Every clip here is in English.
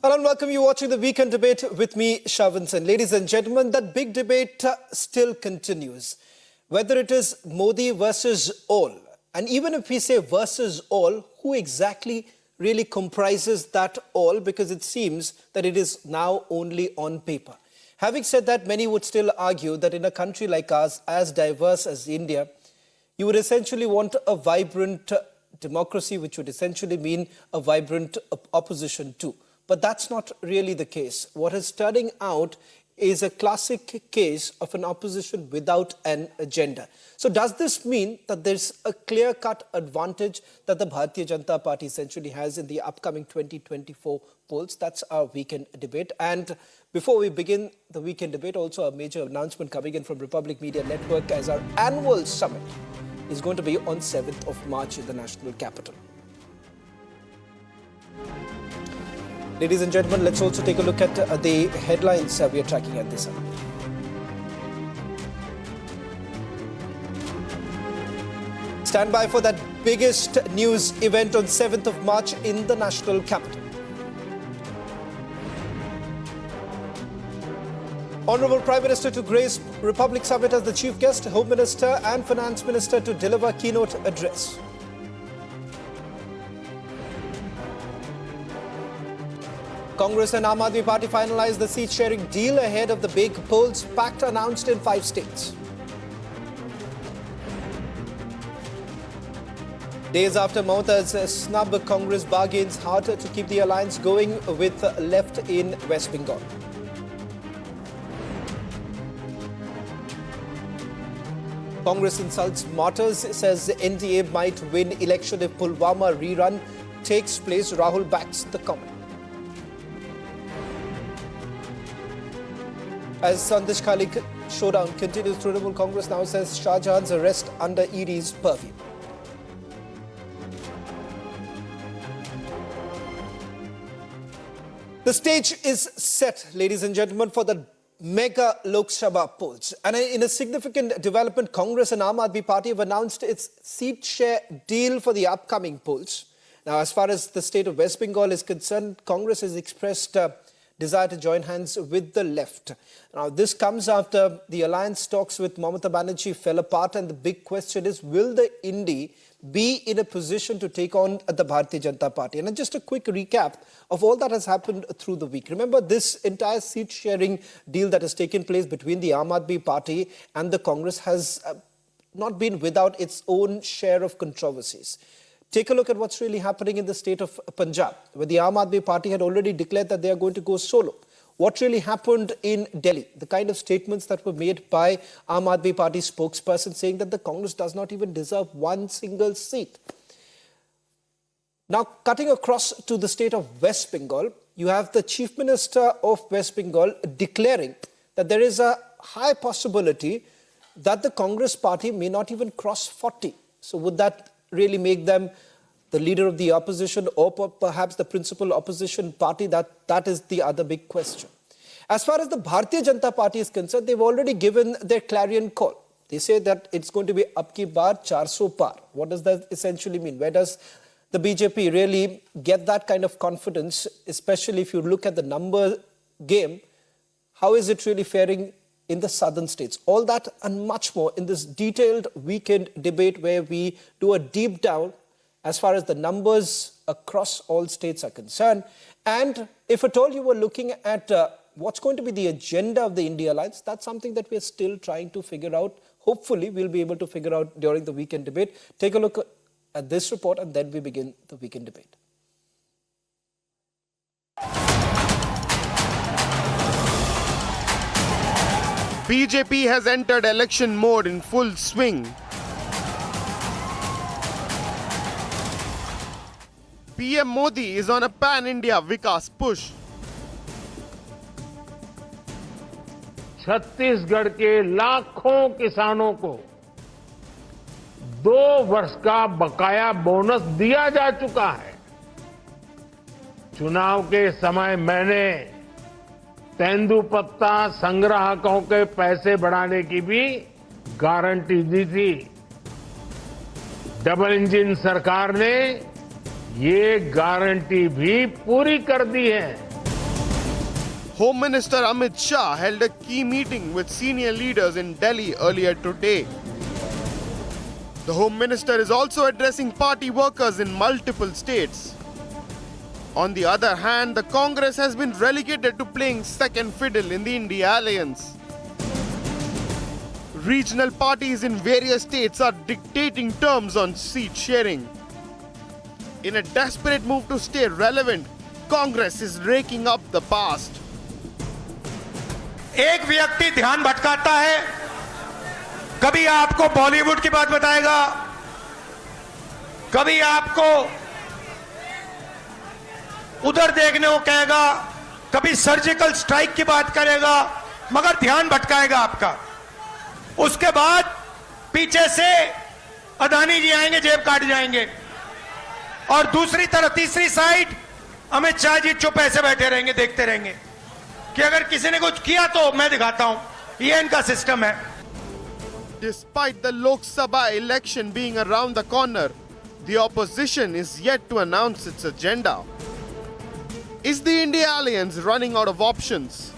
Hello and welcome. You watching the Weekend Debate with me, Shavansan. Ladies and gentlemen, that big debate still continues. Whether it is Modi versus all, and even if we say versus all, who exactly really comprises that all? Because it seems that it is now only on paper. Having said that, many would still argue that in a country like ours, as diverse as India, you would essentially want a vibrant democracy, which would essentially mean a vibrant opposition too. But that's not really the case. What is turning out is a classic case of an opposition without an agenda. So does this mean that there's a clear-cut advantage that the Bharatiya Janata Party essentially has in the upcoming 2024 polls? That's our weekend debate. And before we begin the weekend debate, also a major announcement coming in from Republic Media Network as our annual summit is going to be on 7th of March in the national capital. Ladies and gentlemen, let's also take a look at the headlines we are tracking at this hour. Stand by for that biggest news event on 7th of March in the national capital. Honorable Prime Minister to grace Republic Summit as the chief guest, Home Minister and Finance Minister to deliver keynote address. Congress and Aam Aadmi Party finalized the seat-sharing deal ahead of the big polls pact announced in 5 states. Days after Mamata's snub, Congress bargains harder to keep the alliance going with left in West Bengal. Congress insults martyrs, says the NDA might win election if Pulwama rerun takes place. Rahul backs the comment. As Sandesh Khalik showdown continues, Trinamool Congress now says Shah Jahan's arrest under ED's purview. The stage is set, ladies and gentlemen, for the mega Lok Sabha polls. And in a significant development, Congress and Aam Aadmi Party have announced its seat share deal for the upcoming polls. Now, as far as the state of West Bengal is concerned, Congress has expressed desire to join hands with the left. Now, this comes after the alliance talks with Mamata Banerjee fell apart, and the big question is, will the INDI be in a position to take on the Bharatiya Janata Party? And just a quick recap of all that has happened through the week. Remember, this entire seat-sharing deal that has taken place between the Aam Aadmi Party and the Congress has not been without its own share of controversies. Take a look at what's really happening in the state of Punjab, where the Aam Aadmi Party had already declared that they are going to go solo. What really happened in Delhi? The kind of statements that were made by Aam Aadmi Party spokesperson saying that the Congress does not even deserve one single seat. Now, cutting across to the state of West Bengal, you have the Chief Minister of West Bengal declaring that there is a high possibility that the Congress party may not even cross 40. So would that really make them the leader of the opposition or perhaps the principal opposition party? That is the other big question. As far as the Bharatiya Janata Party is concerned, they've already given their clarion call. They say that it's going to be ab ki baar 400 par. What does that essentially mean? Where does the BJP really get that kind of confidence, especially if you look at the number game? How is it really faring in the southern states? All that and much more in this detailed weekend debate where we do a deep down as far as the numbers across all states are concerned. And if at all you were looking at what's going to be the agenda of the INDI Alliance, that's something that we're still trying to figure out. Hopefully, we'll be able to figure out during the weekend debate. Take a look at this report and then we begin the weekend debate. BJP has entered election mode in full swing. PM Modi is on a pan-India Vikas push. Chhattisgarh के लाखों किसानों को 2 वर्ष का बकाया bonus दिया जा चुका है। चुनाव के समय मैंने तेंदुपत्ता संग्राहकों के पैसे बढ़ाने की भी गारंटी दी थी। डबल इंजन सरकार ने ये गारंटी भी पूरी कर दी है। Home Minister Amit Shah held a key meeting with senior leaders in Delhi earlier today. The Home Minister is also addressing party workers in multiple states. On the other hand, the Congress has been relegated to playing second fiddle in the INDI Alliance. Regional parties in various states are dictating terms on seat sharing. In a desperate move to stay relevant, Congress is raking up the past. एक व्यक्ति ध्यान भटकाता है, कभी आपको बॉलीवुड की बात बताएगा, कभी आपको उधर देखने को कहेगा, कभी सर्जिकल स्ट्राइक की बात करेगा, मगर ध्यान भटकाएगा आपका। उसके बाद पीछे से अदानी जी आएंगे, जेब काट जाएंगे, और दूसरी तरफ तीसरी साइड अमित शाह जी चुप ऐसे बैठे रहेंगे, देखते रहेंगे कि अगर किसी ने कुछ किया तो मैं दिखाता हूं। ये इनका सिस्टम है। Despite the Lok Sabha election being around the corner, the opposition is yet to announce its agenda. Is the INDI Alliance running out of options?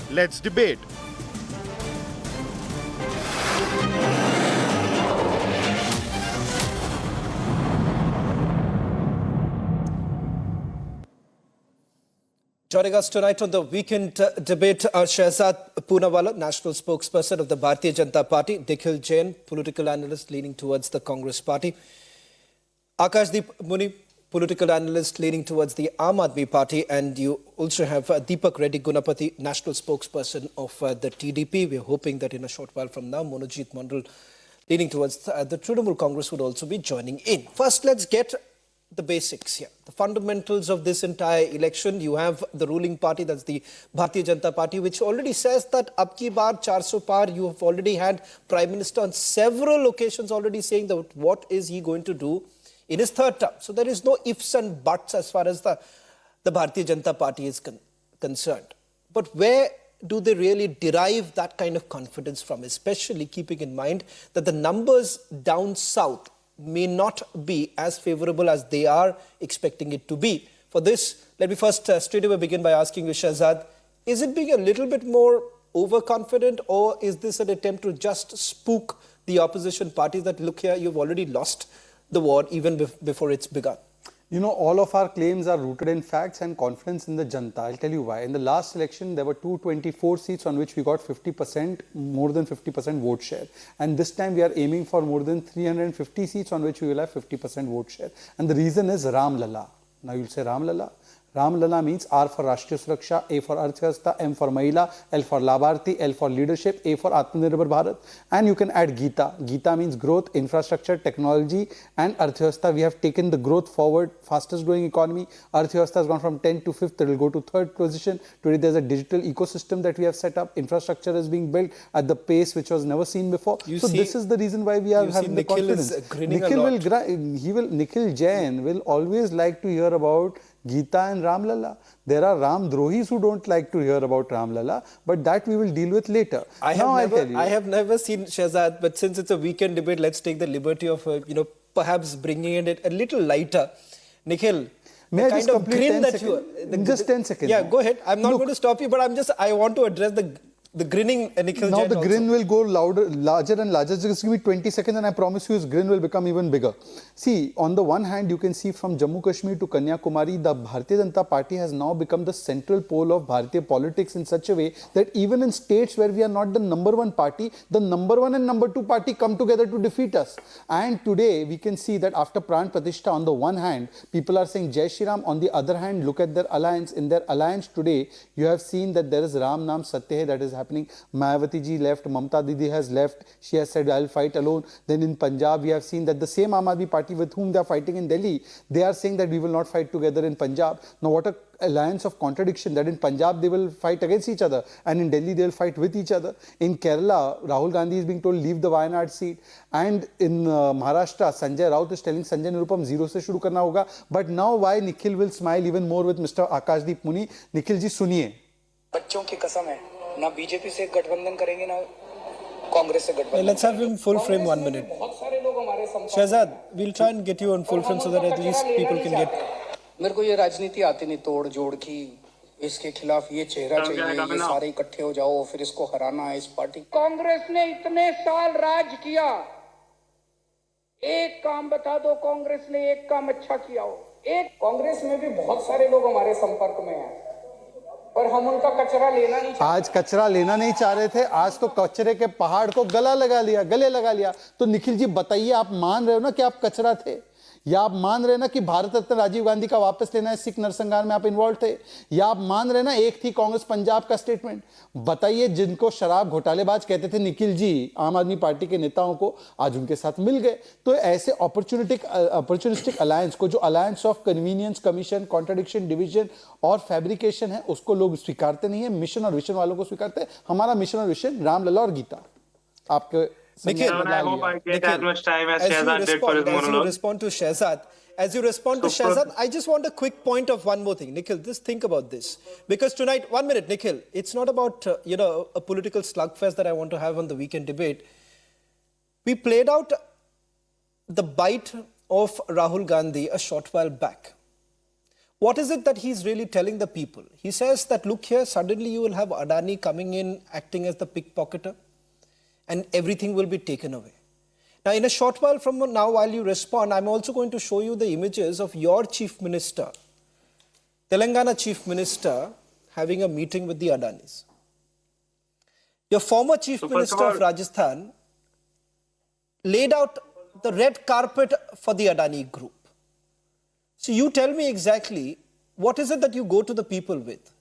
Let's debate. Joining us tonight on the weekend debate are Shehzad Poonawalla, national spokesperson of the Bharatiya Janata Party, Nikhil Jain, political analyst leaning towards the Congress Party, Akashdeep Muni, political analyst leaning towards the Aam Aadmi Party, and you also have Deepak Reddy Gunapati, national spokesperson of the TDP. We're hoping that in a short while from now, Monojit Mandal, leaning towards the Trinamool Congress, would also be joining in. First, let's get the basics here, the fundamentals of this entire election. You have the ruling party, that's the Bharatiya Janata Party, which already says that ab ki baar 400 par. You have already had Prime Minister on several occasions already saying that what is he going to do in his third term. So there is no ifs and buts as far as the Bharatiya Janata Party is concerned. But where do they really derive that kind of confidence from, especially keeping in mind that the numbers down south may not be as favorable as they are expecting it to be? For this, let me first straight away begin by asking you, Shehzad, is it being a little bit more overconfident, or is this an attempt to just spook the opposition parties that, look here, you've already lost the war even before it's begun? You know, all of our claims are rooted in facts and confidence in the Janta. I'll tell you why. In the last election, there were 224 seats on which we got 50%, more than 50% vote share. And this time we are aiming for more than 350 seats on which we will have 50% vote share. And the reason is Ram Lala. Now you'll say Ram Lala. Ram Lala means R for Rashtriya Suraksha, A for Arthvyavastha, M for Mahila, L for Labharti, L for Leadership, A for Atmanirbhar Bharat. And you can add Gita. Gita means growth, infrastructure, technology, and Arthvyavastha. We have taken the growth forward, fastest growing economy. Arthvyavastha has gone from 10th to 5th, it will go to 3rd position. Today there's a digital ecosystem that we have set up. Infrastructure is being built at the pace which was never seen before. So this is the reason why we are having the confidence. Nikhil Jain will always like to hear about Gita and Ram Lala. There are Ram Drohis who don't like to hear about Ram Lala, but that we will deal with later. I have never seen, Shehzad, but since it's a weekend debate, let's take the liberty of, perhaps bringing it a little lighter. Nikhil, may I just kind of grin that just 10 seconds. Yeah, go ahead. I'm not going to stop you, but I want to address the grinning Nikhil Jain. Now the grin will go larger and larger. Just give me 20 seconds and I promise you his grin will become even bigger. See, on the one hand, you can see from Jammu Kashmir to Kanyakumari, the Bharatiya Janata Party has now become the central pole of Bharatiya politics in such a way that even in states where we are not the number one party, the number one and number two party come together to defeat us. And today we can see that after Pran Pratishtha, on the one hand, people are saying Jai Shri Ram. On the other hand, look at their alliance. In their alliance today, you have seen that there is Ram Naam Satya Hai that is happening. Mayawati ji left, Mamta Didi has left, she has said I'll fight alone. Then in Punjab we have seen that the same Aam Aadmi Party with whom they are fighting in Delhi, they are saying that we will not fight together in Punjab. Now what a alliance of contradiction, that in Punjab they will fight against each other and in Delhi they will fight with each other. In Kerala, Rahul Gandhi is being told leave the Wayanad seat, and in Maharashtra, Sanjay Raut is telling Sanjay Nirupam zero se shuru karna hoga. But now why Nikhil will smile even more with Mr. Akashdeep Muni? Nikhil ji suniye. बच्चों की कसम है ना BJP से गठबंधन करेंगे ना कांग्रेस से गठबंधन. Let's have him full frame 1 minute. Shehzad, we'll try and get you on full frame so that at least people can get. मेरे को ये राजनीति आती नहीं तोड़ जोड़ की, इसके खिलाफ ये चेहरा चाहिए, ये सारे इकट्ठे हो जाओ, फिर इसको हराना है इस पार्टी। कांग्रेस ने इतने साल राज किया, एक काम बता दो कांग्रेस ने एक काम अच्छा किया हो। एक कांग्रेस में भी बहुत सारे लोग हमारे संपर्क में हैं, पर हम उनका कचरा लेना नहीं चाहते। आज कचरा लेना नहीं चाह रहे थे, आज तो कचरे के पहाड़ को गले लगा लिया। तो निखिल जी बताइए, आप मान रहे हो ना कि आप कचरा थे, या आप मान रहे ना कि भारत रत्न राजीव गांधी का वापस लेना है, सिख नरसंहार में आप इन्वॉल्व थे, या आप मान रहे ना एक थी कांग्रेस पंजाब का स्टेटमेंट। बताइए, जिनको शराब घोटालेबाज कहते थे निखिल जी आम आदमी पार्टी के नेताओं को, आज उनके साथ मिल गए। तो ऐसे अपॉर्चुनिस्टिक अलायंस को, जो alliance of convenience, commission, contradiction, division और फैब्रिकेशन है, उसको लोग स्वीकारते नहीं है। मिशन और विजन वालों को स्वीकारते हैं। हमारा मिशन और विजन राम लला और गीता। आपके Nikhil, as you respond to Shehzad, I just want a quick point of one more thing. Nikhil, just think about this. Because tonight, 1 minute, Nikhil, it's not about, a political slugfest that I want to have on the weekend debate. We played out the bite of Rahul Gandhi a short while back. What is it that he's really telling the people? He says that, look here, suddenly you will have Adani coming in, acting as the pickpocketer, and everything will be taken away. Now, in a short while from now, while you respond, I'm also going to show you the images of your chief minister, Telangana chief minister, having a meeting with the Adanis. Your former chief minister of Rajasthan laid out the red carpet for the Adani group. So you tell me exactly, what is it that you go to the people with?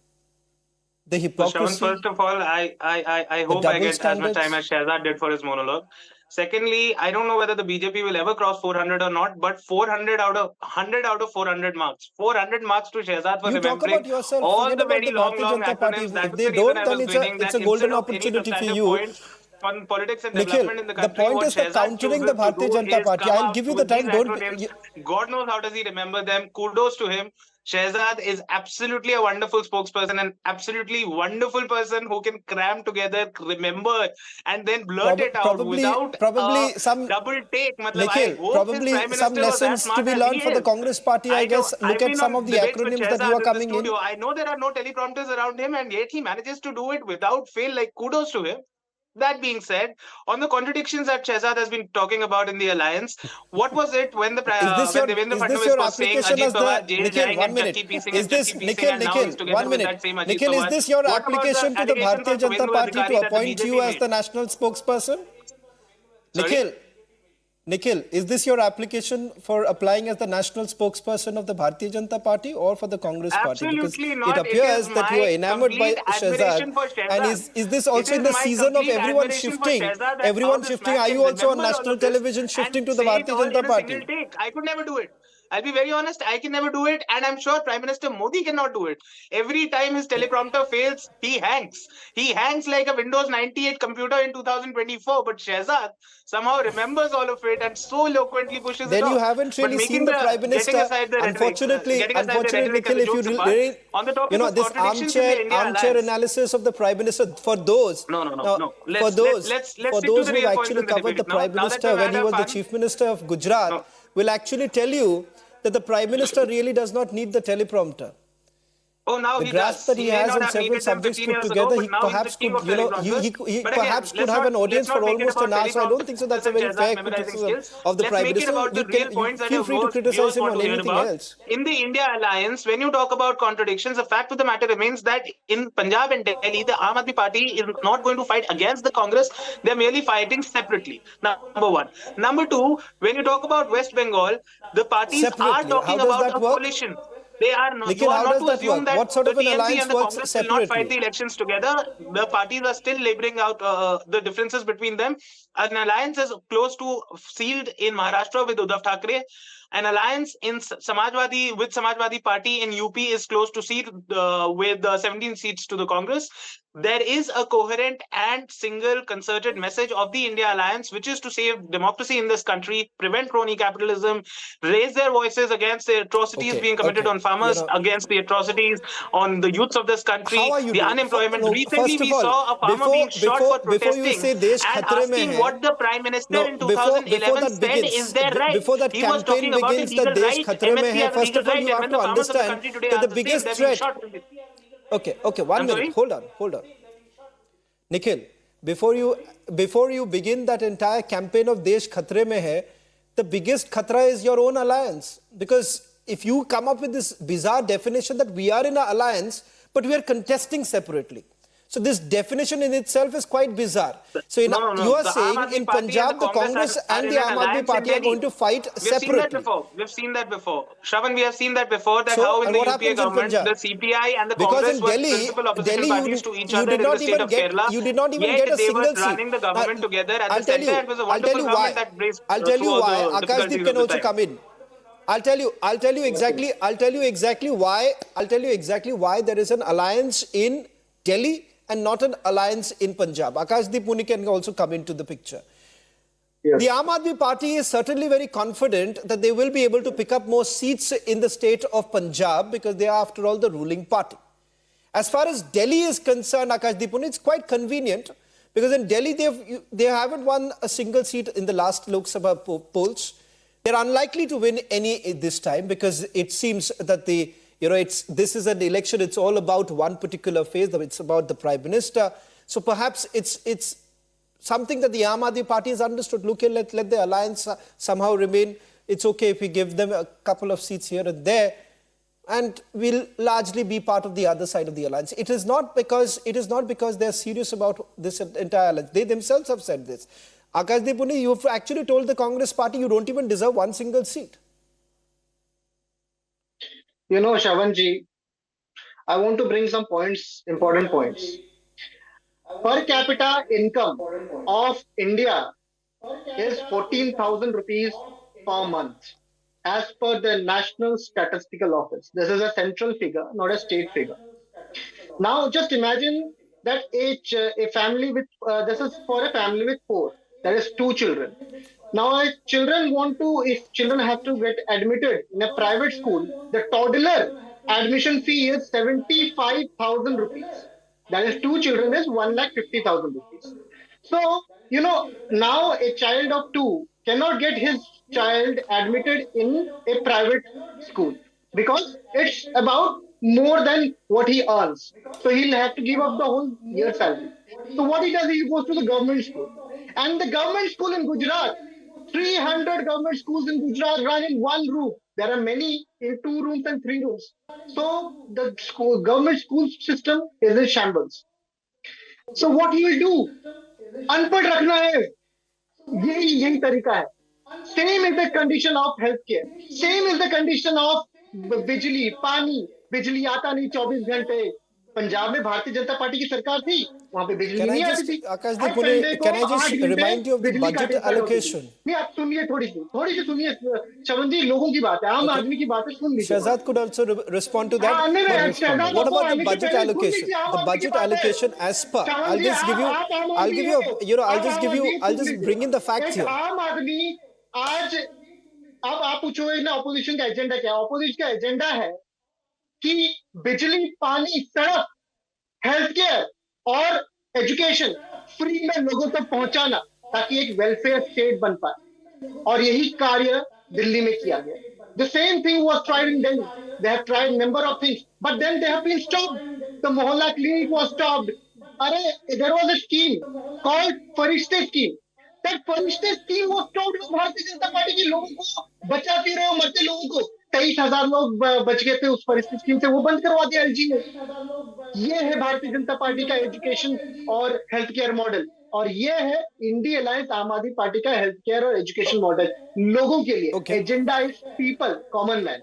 The hypocrisy. So, first of all, I hope I get as much time as Shehzad did for his monologue. Secondly, I don't know whether the BJP will ever cross 400 or not, but 400 out of 100 out of 400 marks. 400 marks to Shehzad for remembering all the very long acronyms. That if they don't, then it's a golden opportunity for you. On politics and Nikhil, development in the country, the point is that countering the Bharatiya Janata Party. I'll give you the time. God knows how does he remember them. Kudos to him. Shehzad is absolutely a wonderful spokesperson, an absolutely wonderful person who can cram together, remember, and then blurt it out without some double take. Nikhil, probably some lessons to be learned for the Congress party, I guess. Look at some of the acronyms that you are coming in. I know there are no teleprompters around him, and yet he manages to do it without fail. Like, kudos to him. That being said, on the contradictions that Shehzad has been talking about in the alliance, what was it when Devendra Fadnavis was saying Ajit Pawar jail jayenge and Chakki piecing and now he's together with that same Ajit Pawar? Nikhil, is this your application to the Bharatiya Janata Party to appoint you as the national spokesperson? Nikhil, is this your application for applying as the national spokesperson of the Bharatiya Janata Party or for the Congress party? Because it appears that you are enamored by Shehzad. And is this also in the season of everyone shifting? Are you also on national television shifting to the Bharatiya Janata Party? I could never do it. I'll be very honest, I can never do it, and I'm sure Prime Minister Modi cannot do it. Every time his teleprompter fails, he hangs. He hangs like a Windows 98 computer in 2024, but Shehzad somehow remembers all of it and so eloquently pushes it off. Then you haven't really seen the Prime Minister. Unfortunately, Nikhil, if you really, this armchair analysis of the Prime Minister, for those, for those who actually covered the Prime Minister when he was the Chief Minister of Gujarat, will actually tell you that the Prime Minister really does not need the teleprompter. Oh, now the grasp that he has on several subjects put together, he perhaps could, he perhaps could have an audience for almost an hour. So I don't think so. That's a very fair criticism of the Prime Minister. You feel free to criticize him on anything else. In the India Alliance, when you talk about contradictions, the fact of the matter remains that in Punjab and Delhi, the Aam Aadmi Party is not going to fight against the Congress. They're merely fighting separately. Number one. Number two, when you talk about West Bengal, the parties are talking about a coalition. They are not. Nikhil, you are how not does to that assume work? that What sort of an the TMC alliance and the works Congress separately? will not fight the elections together. The parties are still laboring out the differences between them. An alliance is close to sealed in Maharashtra with Uddhav Thackeray. An alliance in Samajwadi Party in UP is close to seat with 17 seats to the Congress. there is a coherent and single concerted message of the India Alliance, which is to save democracy in this country, prevent crony capitalism, raise their voices against the atrocities being committed on farmers, against the atrocities on the youths of this country, how are you the doing? unemployment. No, Recently, first of we all, saw a farmer being shot for before you protesting say Desh and khatre mein asking hai, what the Prime Minister no, in before 2011 that said begins, is their right. before that He was campaign talking about a begins, the legal Desh right. khatre mein MSP hai, has a first legal of all, right, you and have when to the farmers of the understand country today that are the the same, biggest they're being threat... shot. Okay, one I'm minute, sorry? hold on. Nikhil, before you begin that entire campaign of Desh khatre mein hai, the biggest khatra is your own alliance. Because if you come up with this bizarre definition that we are in an alliance, but we are contesting separately. So this definition in itself is quite bizarre. So you are The saying Aam Aadmi in Party Punjab, and the the Congress are and in the an Aam Aadmi alliance in Party are Delhi. going to fight We've seen that separately. before. We've seen that before. Shravan, we have seen that before, that So, how in and the what UPA happens in government, Punjab? the CPI and the Because Congress in were Delhi, principal opposition parties to each you other did in the not state of Kerala. you did not even Yet get a they were single seat. running the government together at I'll the tell center. you, It was a I'll tell wonderful you government why. that braced I'll tell through you all why. the difficulties Akashdeep of can the also time. come in. I'll tell you exactly why there is an alliance in Delhi and not an alliance in Punjab. Akashdeep Muni can also come into the picture. Yes. The Aam Aadmi Party is certainly very confident that they will be able to pick up more seats in the state of Punjab because they are, after all, the ruling party. As far as Delhi is concerned, Akashdeep Muni, it's quite convenient because in Delhi they haven't won a single seat in the last Lok Sabha polls. They're unlikely to win any this time because it seems that this is an election. It's all about one particular phase. It's about the Prime Minister. So perhaps it's something that the Aam Aadmi Party has understood. Look, let the alliance somehow remain. It's okay if we give them a couple of seats here and there, and we'll largely be part of the other side of the alliance. It is not because they're serious about this entire alliance. They themselves have said this. Akashdeep Muni, you've actually told the Congress party you don't even deserve one single seat. You know, Shravanji, I want to bring some important points. Per capita income of India is 14,000 rupees per month, as per the National Statistical Office. This is a central figure, not a state figure. Now, just imagine that a family with, this is for a family with 4, that is 2 children. Now, if children have to get admitted in a private school, the toddler admission fee is 75,000 rupees. That is 2 children is 1,50,000 rupees. So, now a child of 2 cannot get his child admitted in a private school because it's about more than what he earns. So he'll have to give up the whole year's salary. So what he does, he goes to the government school. And the government school in Gujarat, 300 government schools in Gujarat run in one roof. There are many in 2 rooms and 3 rooms. So the government school system is in shambles. So what he will do? अनपढ़ रखना है, यही तरीका है. Same is the condition of healthcare. Same is the condition of बिजली, पानी. बिजली आता नहीं 24 घंटे. पंजाब में भारतीय जनता पार्टी की सरकार थी, वहां पे बिजली नहीं आती थी. Akashdeep Muni, can I just remind you of the budget allocation? नहीं, आप सुनिए थोड़ी सी सुनिए. श्रवण जी, लोगों की बात है, आम आदमी की बात है, सुन लीजिए. Shahzad could also respond to that. What about the budget allocation? The budget allocation as per, I'll just bring in the facts here. आम आदमी आज, अब आप पूछो ना ऑपोजिशन का एजेंडा क्या है. ऑपोजिशन का एजेंडा है कि बिजली, पानी, सड़क, हेल्थ केयर और एजुकेशन फ्री में लोगों तक पहुंचाना ताकि एक वेलफेयर स्टेट बन पाए. और यही कार्य दिल्ली में किया गया. The same thing was tried in Delhi. They have tried number of things, but then they have been stopped. The Mohalla clinic was stopped. There was a scheme called Farishte scheme. That Farishte scheme was stopped. Bharatiya Janata party के लोगों को बचाती रहे, मरते लोगों को. 23,000 लोग बच गए थे उस फरिश्ते स्कीम से, वो बंद करवा दिया एलजी ने. ये है भारतीय जनता पार्टी का एजुकेशन और हेल्थ केयर मॉडल, और ये है इंडी अलायंस आम आदमी पार्टी का हेल्थ केयर और एजुकेशन मॉडल लोगों के लिए. Agenda is people, common man.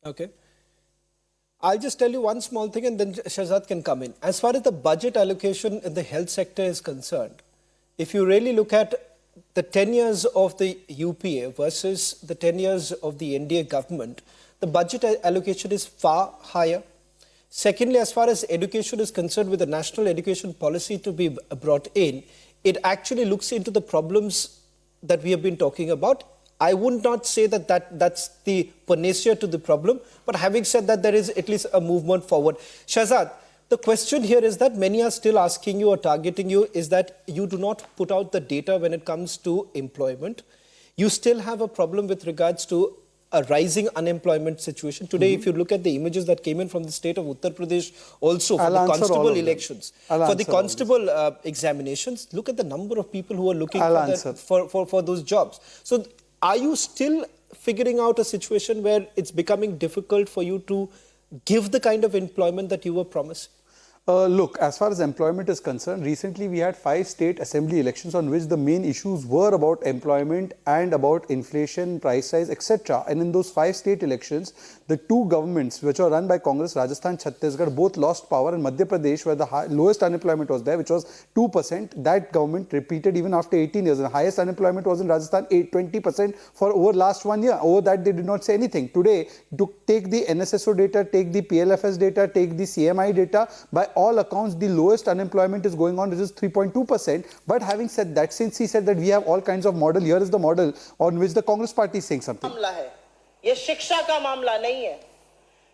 Okay. I'll just tell you one small thing and then Shahzad can come in. As far as the budget allocation in the health sector is concerned, if you really look at the 10 years of the UPA versus the 10 years of the NDA government, the budget allocation is far higher. Secondly, as far as education is concerned, with the national education policy to be brought in, it actually looks into the problems that we have been talking about. I would not say that's the panacea to the problem, but having said that, there is at least a movement forward. Shahzad, the question here is that many are still asking you or targeting you is that you do not put out the data when it comes to employment. You still have a problem with regards to a rising unemployment situation. Today, if you look at the images that came in from the state of Uttar Pradesh, also for the constable elections, for the constable examinations, look at the number of people who are looking for those jobs. So are you still figuring out a situation where it's becoming difficult for you to give the kind of employment that you were promising? Look, as far as employment is concerned, recently we had 5 state assembly elections on which the main issues were about employment and about inflation, price rise, etc. And in those 5 state elections, the 2 governments which were run by Congress, Rajasthan, Chhattisgarh, both lost power. And Madhya Pradesh, where the lowest unemployment was there, which was 2%, that government repeated even after 18 years. And the highest unemployment was in Rajasthan, 20% for over last 1 year. Over that, they did not say anything. Today, to take the NSSO data, take the PLFS data, take the CMI data, by all accounts, the lowest unemployment is going on, which is 3.2%. But having said that, since he said that we have all kinds of model, here is the model on which the Congress party is saying something. ये शिक्षा का मामला नहीं है,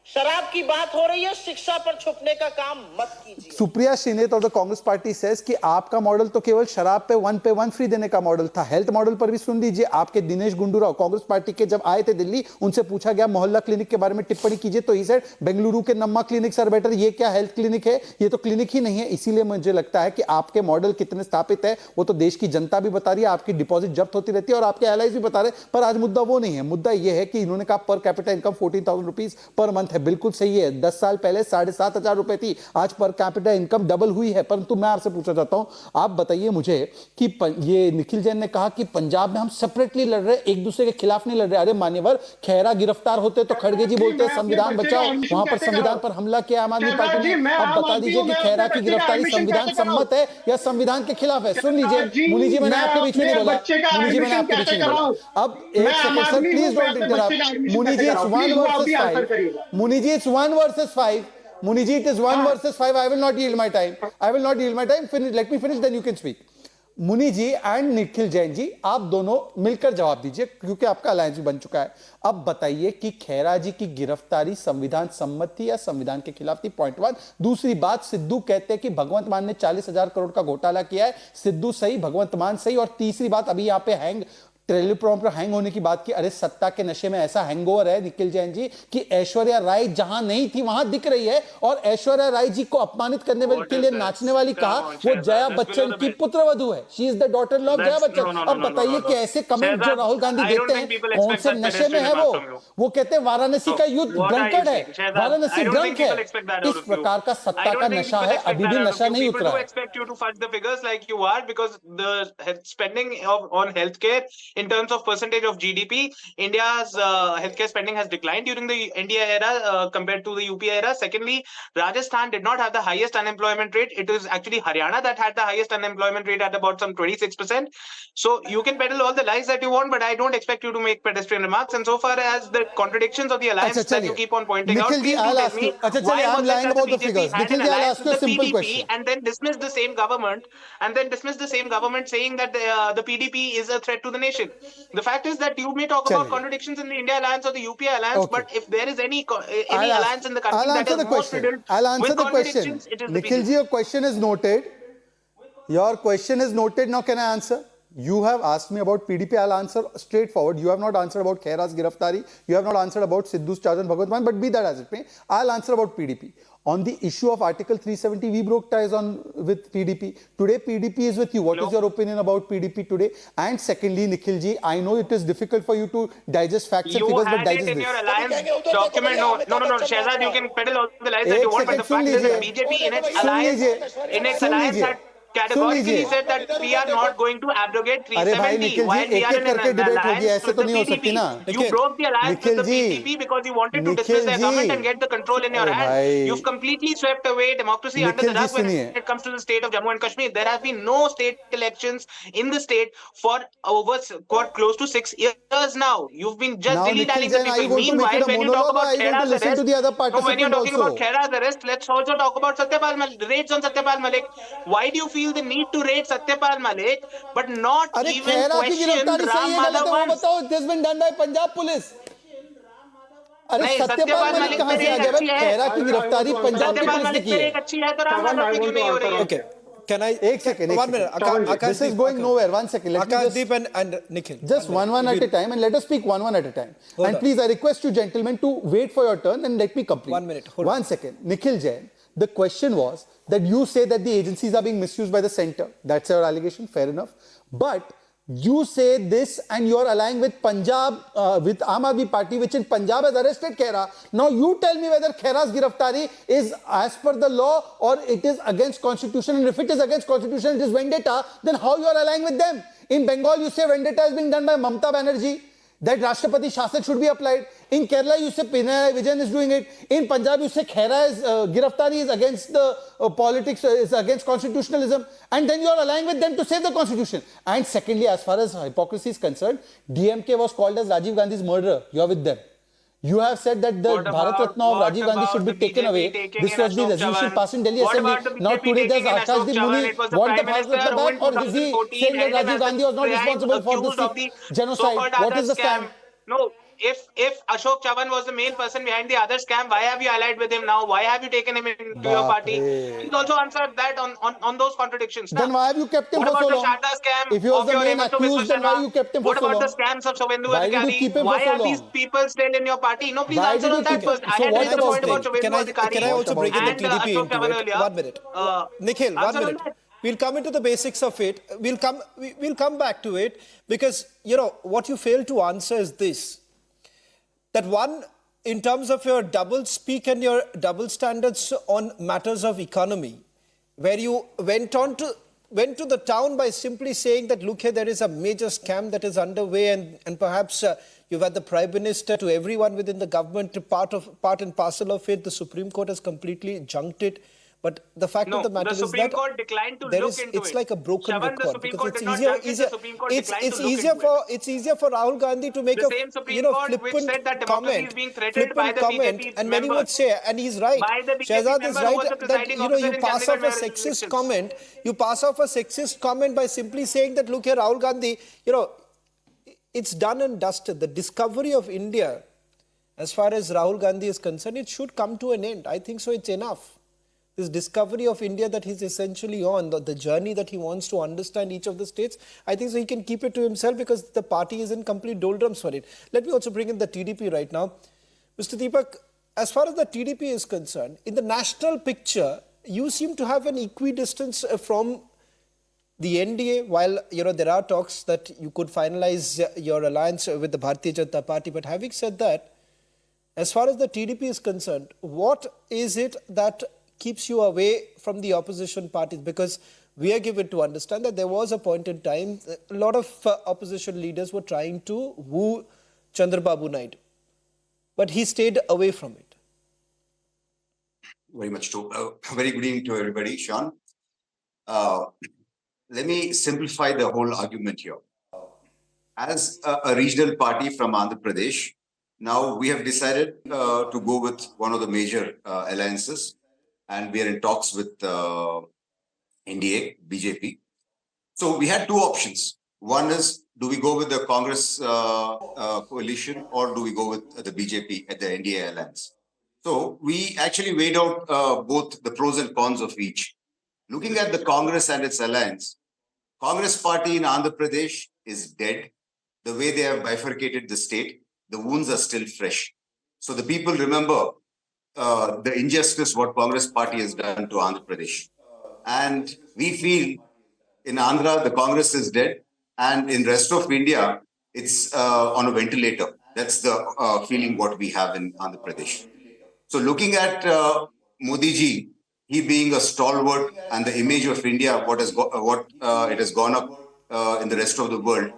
शराब की बात हो रही है, शिक्षा पर छुपने का काम मत कीजिए. Supriya शिनेत of the Congress party says कि आपका मॉडल तो केवल शराब पे 1 फ्री देने का मॉडल था. हेल्थ मॉडल पर भी सुन लीजिए. आपके दिनेश गुंडूराव कांग्रेस पार्टी के जब आए थे दिल्ली, उनसे पूछा गया मोहल्ला क्लिनिक के बारे में टिप्पणी कीजिए, तो ही सेड बेंगलुरु के नम्मा क्लिनिक सर बेटर. ये क्या हेल्थ क्लिनिक है? ये तो क्लिनिक ही नहीं है. इसीलिए मुझे लगता है कि आपके मॉडल कितने स्थापित है वो तो देश की जनता भी बता रही है, आपकी डिपॉजिट जब्त होती रहती है और आपके एलाइज भी बता रहे. पर आज मुद्दा वो नहीं है. मुद्दा ये है कि इन्होंने कहा per capita income 14,000 rupees per month है. बिल्कुल सही है. 10 साल पहले 7,500 रुपए थी, आज पर कैपिटा इनकम डबल हुई है. परंतु मैं आपसे पूछना चाहता हूं, आप बताइए मुझे कि ये निखिल जैन ने कहा कि पंजाब में हम सेपरेटली लड़ रहे, एक दूसरे के खिलाफ नहीं लड़ रहे. अरे मान्यवर, खेरा गिरफ्तार होते तो खड़गे जी बोलते हैं संविधान बचाओ, वहां पर संविधान पर हमला किया आम आदमी पार्टी ने. अब बता दीजिए कि खेरा की गिरफ्तारी संविधान सम्मत है या संविधान के खिलाफ है. सुन लीजिए, मुनि जी, मैंने आपके बीच में नहीं बोला. मुनि जी, मैंने आपके बीच में नहीं बोला. अब एक second sir, please don't interrupt. मुनि जी, it's 1 versus 5. मुनि जी, it's 1 versus 5. Muniji, it is 1 versus 5. I will not yield my time. I will not yield my time. Finish. Let me finish, then you can speak. मुनि जी and Nikhil Jain ji, आप दोनों मिलकर जवाब दीजिए क्योंकि आपका अलायंस भी बन चुका है. अब बताइए कि खेरा जी की गिरफ्तारी संविधान सम्मत थी या संविधान के खिलाफ थी? पॉइंट 1. दूसरी बात, सिद्धू कहते हैं कि भगवंत मान ने 40,000 करोड़ का घोटाला किया है. सिद्धू सही, भगवंत मान सही. और तीसरी बात, अभी यहां पे टेलीप्रॉम्प्टर हैंग होने की बात की. अरे सत्ता के नशे में ऐसा हैंगओवर है निखिल जैन जी कि ऐश्वर्या राय जहां नहीं थी वहां दिख रही है. और ऐश्वर्या राय जी को अपमानित करने के लिए नाचने वाली कहा वो जया बच्चन की पुत्रवधू है. She is the daughter of Jaya Bachchan. अब बताइए कि ऐसे कमेंट जो राहुल गांधी देते हैं, कौन से नशे में है वो कहते हैं वाराणसी का युद्ध ड्रंकर्ड है, वाराणसी ड्रंक है. इस प्रकार का सत्ता का नशा है, अभी भी नशा नहीं उतरा है. In terms of percentage of GDP, India's healthcare spending has declined during the NDA era compared to the UPA era. Secondly, Rajasthan did not have the highest unemployment rate. It was actually Haryana that had the highest unemployment rate at about some 26%. So you can peddle all the lies that you want, but I don't expect you to make pedestrian remarks. And so far as the contradictions of the alliance that you keep on pointing out, please do tell me why was it that the BJP had an alliance with the PDP and then dismissed the same government, saying that the PDP is a threat to the nation. The fact is that you may talk about contradictions in the India Alliance or the UPA Alliance, but if there is any alliance in the country that is more riddled with contradictions, it is the Nikhil ji, your question is noted. Your question is noted. Now can I answer? You have asked me about PDP. I'll answer straightforward. You have not answered about Khera's Giraftari. You have not answered about Sidhu's charge on Bhagwant Mann, but be that as it may, I'll answer about PDP. On the issue of Article 370, we broke ties with PDP. Today, PDP is with you. What is your opinion about PDP today? And secondly, Nikhil ji, I know it is difficult for you to digest facts and figures, but digest this. You had it in your alliance document. No, Shehzad, you can peddle all the lies that you want, but the fact is that BJP in its alliance had categorically लीजिए। said that we are not going to abrogate अरे भाई 370 Nikhil ji, while we एक are एक in an करके debate होगी, alliance ऐसे with तो the नहीं हो सकती PDP. ना। You broke the alliance with Nikhil the ji, PDP because you wanted to dismiss Nikhil their ji, government and get the control in your अरे hand. भाई, You've completely swept away democracy under the Nikhil ji rug when सुनिए, it comes to the state of Jammu and Kashmir. There have been no state elections in the state for close to 6 years now. You've been just now Nikhil dilly-dallying the Jain, are people. you going to make it Meanwhile, a when you talk monologue or about are you going to Khera's listen to arrest, the other no, when you're participant talking about also? Khera's arrest, let's also talk about raids on Satyapal Malik. Why do you feel the need to raid Satyapal Malik, but not अरे even Khaira की question गिरफ्तारी सही Ram है गलत Madhav है वो once? बताओ. It has been done by Punjab police. अरे नहीं, सत्यपाल सत्यपाल मलिक मलिक कहां पे से आ रेड गया भाई? अच्छी है. खैरा की गिरफ्तारी पंजाब की सत्यपाल पुलिस ने मलिक की पे है. रेड अच्छी है तो राम Chavan, माधव I पे क्यों want to नहीं हो रही answer है? Okay. Can I? एक second. 1 minute. This is going nowhere. 1 second. Let me Akashdeep and Nikhil. just one at a time, and let us speak one at a time. Hold And on. please, I request you gentlemen to wait for your turn and let me complete. 1 minute. Hold 1 second. Nikhil Jain, the question was that you say that the agencies are being misused by the center. That's your allegation. Fair enough. But you say this and you're allying with Punjab, with Aam Aadmi Party, which in Punjab has arrested Khera. Now you tell me whether Khera's giraftari is as per the law or it is against constitution. And if it is against constitution, it is vendetta, then how you are allying with them? In Bengal, you say vendetta is being done by Mamata Banerjee, that Rashtrapati Shasak should be applied. In Kerala, you say Pinarayi Vijayan is doing it. In Punjab, you say Khera's giraftari is against the politics, is against constitutionalism. And then you are allying with them to save the constitution. And secondly, as far as hypocrisy is concerned, DMK was called as Rajiv Gandhi's murderer. You are with them. You have said that the Bharat Ratna of Rajiv Gandhi should be taken away. This was the resolution passed in Delhi Assembly. Now today there's Akashdeep Muni want the Bharat Ratna back, or is he saying that Rajiv Gandhi was not responsible for the Sikh genocide? What is the stand? No, if Ashok Chavan was the main person behind the other scam, why have you allied with him now? Why have you taken him into your party? Please also answer that on those contradictions. Then why have you kept him what for so about long? the Sharda scam If he was of the your main Hemant accused, then why Sharma? you kept him for What so about long? the scams of Shovendu Why did you Adhikari? keep him for Why so are these long? people still in your party? No, please Why answer did you on that keep him? first. I So had what raised the about point about him? Shovendu Can I Adhikari also bring in the and TDP Ashok into Chavan it? earlier. 1 minute. Nikhil, 1 answer on minute. that. We'll come into the basics of it. We'll come back to it because, what you fail to answer is this. That one, in terms of your double speak and your double standards on matters of economy, where you went to the town by simply saying that, look here, there is a major scam that is underway and perhaps you've had the Prime Minister to everyone within the government, part and parcel of it. The Supreme Court has completely junked it. But the fact of the matter is that the Supreme Court declined to look into it's it. like a broken Shavan, record the Supreme because Court it's did not easier. junk it, the Supreme Court declined It's to look easier into for it. it's easier for Rahul Gandhi to make The a same Supreme Court which flippant said that democracy comment, is being threatened by the comment, BJP and many would members. say, and he's right. By the BJP Shehzad is member who was right the that presiding you officer in pass off a Chandigarh sexist elections. comment. You pass off a sexist comment by simply saying that, look here, Rahul Gandhi, it's done and dusted. The discovery of India, as far as Rahul Gandhi is concerned, it should come to an end. I think so. It's enough. This discovery of India that he's essentially on, the journey that he wants to understand each of the states, I think so he can keep it to himself because the party is in complete doldrums for it. Let me also bring in the TDP right now. Mr. Deepak, as far as the TDP is concerned, in the national picture, you seem to have an equidistance from the NDA, while there are talks that you could finalize your alliance with the Bharatiya Janata Party. But having said that, as far as the TDP is concerned, what is it that keeps you away from the opposition parties? Because we are given to understand that there was a point in time, a lot of opposition leaders were trying to woo Chandrababu Naidu, but he stayed away from it. Very much true. Very good evening to everybody, Sean. Let me simplify the whole argument here. As a regional party from Andhra Pradesh, now we have decided to go with one of the major alliances, and we are in talks with NDA, BJP. So we had two options. One is, do we go with the Congress coalition or do we go with the BJP at the NDA alliance? So we actually weighed out both the pros and cons of each. Looking at the Congress and its alliance, Congress party in Andhra Pradesh is dead. The way they have bifurcated the state, the wounds are still fresh. So the people remember the injustice what Congress party has done to Andhra Pradesh. And we feel in Andhra, the Congress is dead. And in rest of India, it's on a ventilator. That's the feeling what we have in Andhra Pradesh. So looking at Modi ji, he being a stalwart and the image of India, what it has gone up in the rest of the world,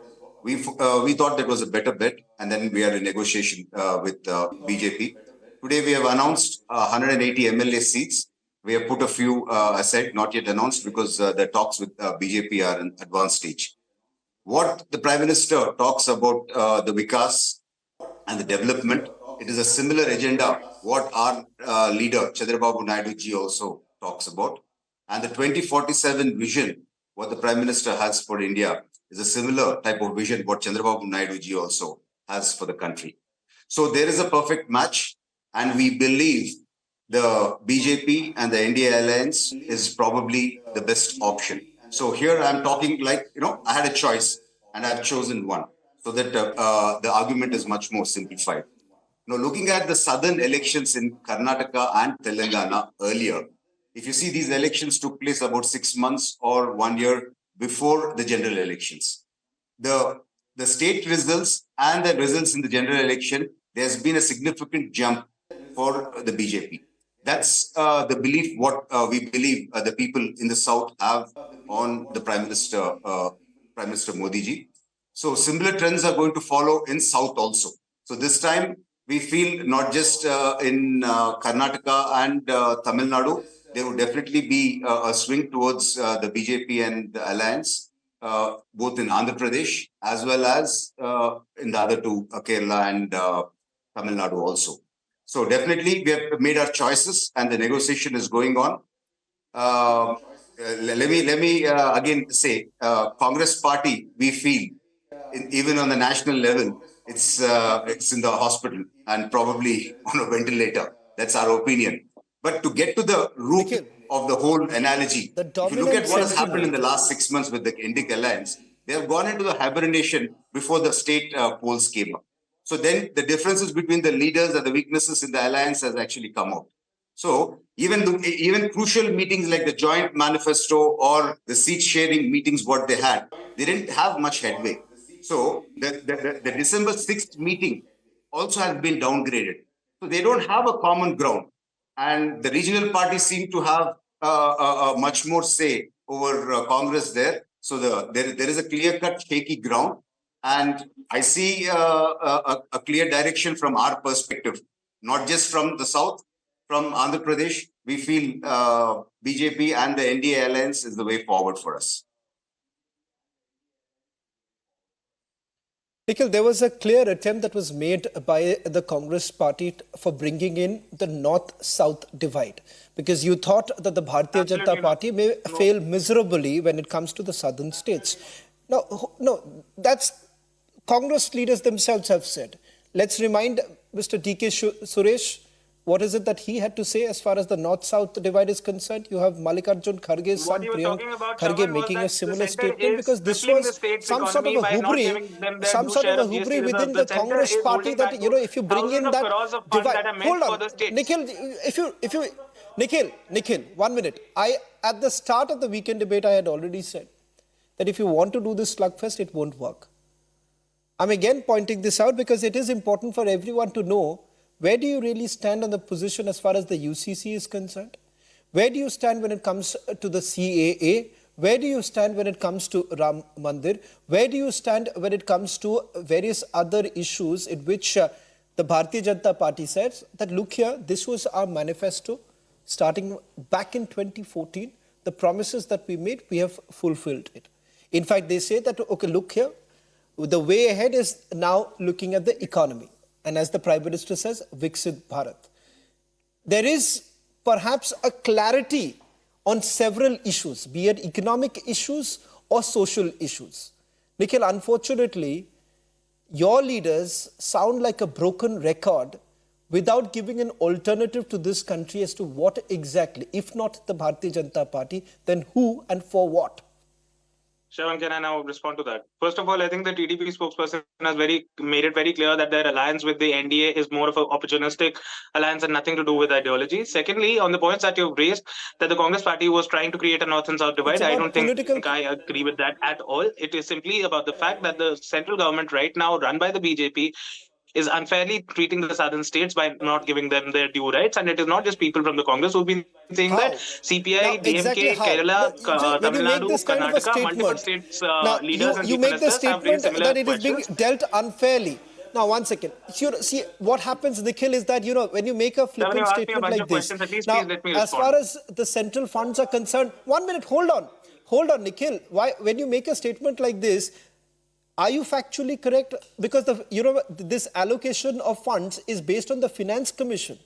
we thought that was a better bet, and then we are in negotiation with BJP. Today we have announced 180 MLA seats. We have put a few aside, not yet announced, because the talks with BJP are in advanced stage. What the Prime Minister talks about the Vikas and the development, it is a similar agenda what our leader Chandrababu Naidu ji also talks about. And the 2047 vision, what the Prime Minister has for India, is a similar type of vision what Chandrababu Naidu ji also has for the country. So there is a perfect match, and we believe the BJP and the NDA Alliance is probably the best option. So here I'm talking like, I had a choice and I've chosen one, so that the argument is much more simplified. Now, looking at the southern elections in Karnataka and Telangana earlier, if you see, these elections took place about 6 months or 1 year before the general elections. The state results and the results in the general election, there's been a significant jump for the BJP. That's the belief what we believe the people in the south have on the Prime Minister Modi ji. So similar trends are going to follow in south also. So this time we feel not just in Karnataka and Tamil Nadu, there will definitely be a swing towards the BJP and the alliance, both in Andhra Pradesh as well as in the other two, Kerala and Tamil Nadu also. So definitely we have made our choices and the negotiation is going on. Let me again say, Congress party, we feel, even on the national level, it's in the hospital and probably on a ventilator. That's our opinion. But to get to the root of the whole analogy, if you look at what has happened in the last 6 months with the INDI Alliance, they have gone into the hibernation before the state polls came up. So then the differences between the leaders and the weaknesses in the alliance has actually come out. So even crucial meetings like the joint manifesto or the seat sharing meetings, what they had, they didn't have much headway. So the December 6th meeting also has been downgraded. So they don't have a common ground. And the regional parties seem to have a much more say over Congress there. So there is a clear-cut shaky ground. And I see a clear direction from our perspective, not just from the south, from Andhra Pradesh. We feel BJP and the NDA Alliance is the way forward for us. Nikhil, there was a clear attempt that was made by the Congress party for bringing in the north-south divide, because you thought that the Bharatiya Janata Party may fail miserably when it comes to the southern states. No, that's Congress leaders themselves have said. Let's remind Mr. D.K. Suresh, what is it that he had to say as far as the north-south divide is concerned? You have Mallikarjun Kharge's son, Priyank Kharge, making a similar statement, because this was some sort of a hubris within the Congress party that, if you bring in that divide. Hold on, Nikhil, 1 minute. At the start of the weekend debate, I had already said that if you want to do this slugfest, it won't work. I'm again pointing this out because it is important for everyone to know, where do you really stand on the position as far as the UCC is concerned? Where do you stand when it comes to the CAA? Where do you stand when it comes to Ram Mandir? Where do you stand when it comes to various other issues in which the Bharatiya Janata Party says that, look here, this was our manifesto starting back in 2014. The promises that we made, we have fulfilled it. In fact, they say that, okay, look here, the way ahead is now looking at the economy. And as the Prime Minister says, Viksit Bharat. There is perhaps a clarity on several issues, be it economic issues or social issues. Nikhil, unfortunately, your leaders sound like a broken record without giving an alternative to this country as to what exactly, if not the Bharatiya Janata Party, then who and for what? Shravan, can I now respond to that? First of all, I think the TDP spokesperson has made it very clear that their alliance with the NDA is more of an opportunistic alliance and nothing to do with ideology. Secondly, on the points that you've raised, that the Congress party was trying to create a north and south divide, I don't think I agree with that at all. It is simply about the fact that the central government right now, run by the BJP, is unfairly treating the southern states by not giving them their due rights. And it is not just people from the Congress who've been saying How? that. CPI, Now, DMK, exactly how? Kerala, When you Tamil make Nadu, this kind of a Karnataka, multiple statement, states now leaders and you chief make the ministers have raised statement similar that it is being questions. dealt unfairly. Now, one second. See, what happens, Nikhil, is that, when you make a flippant you asked me a statement bunch like of this, questions, at least now, please let me as respond. far as the central funds are concerned, 1 minute, hold on, Nikhil. Why, when you make a statement like this, are you factually correct? Because this allocation of funds is based on the Finance Commission.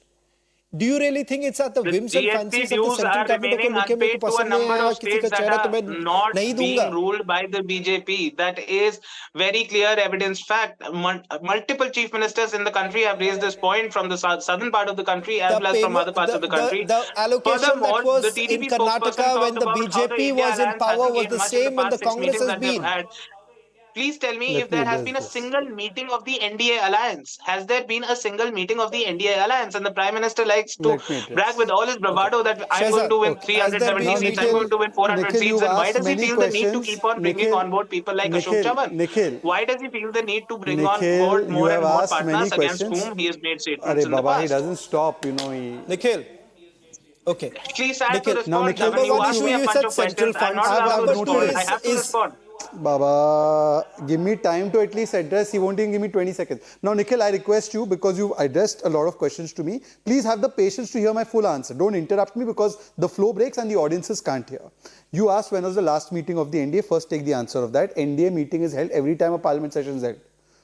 Do you really think it's at the whims and GST fancies of the dues central are government? remaining unpaid to a number of states that are not being ruled by the BJP. That is very clear evidence fact. Multiple chief ministers in the country have raised this point from the southern part of the country as well as from other parts of the country. The allocation that Furthermore, the was in TDP spokesperson Karnataka when talked the about how the BJP India was in Alliance power hasn't was gained the much in the same when the past 6 Congress meetings has that they've been. had. Please tell me Let if there me has address been a this. single meeting of the NDA Alliance. Has there been a single meeting of the NDA Alliance? And the Prime Minister likes to Let me address. brag with all his bravado that I'm going Shahzad, to win okay. Has there 370 been a seats, meeting? I'm going to win 400 Nikhil, seats. you've And why asked does he many feel the need to questions. keep on bringing Nikhil, on board people like Ashok Chavan? Nikhil, Why does he feel the need to bring on Nikhil, board you more have and more asked many partners against questions. whom he has made statements Arey in the Baba, he past? doesn't stop, he... Nikhil. Okay. Please, I have to Nikhil, respond. Nikhil, Chavan. You one asked issue me a you bunch said of central questions. I'm funds. not allowed to Number two respond. I have to is respond. Baba, give me time to at least address. He won't even give me 20 seconds. Now, Nikhil, I request you, because you've addressed a lot of questions to me, please have the patience to hear my full answer. Don't interrupt me because the flow breaks and the audiences can't hear. You asked when was the last meeting of the NDA. First, take the answer of that. NDA meeting is held every time a parliament session is held.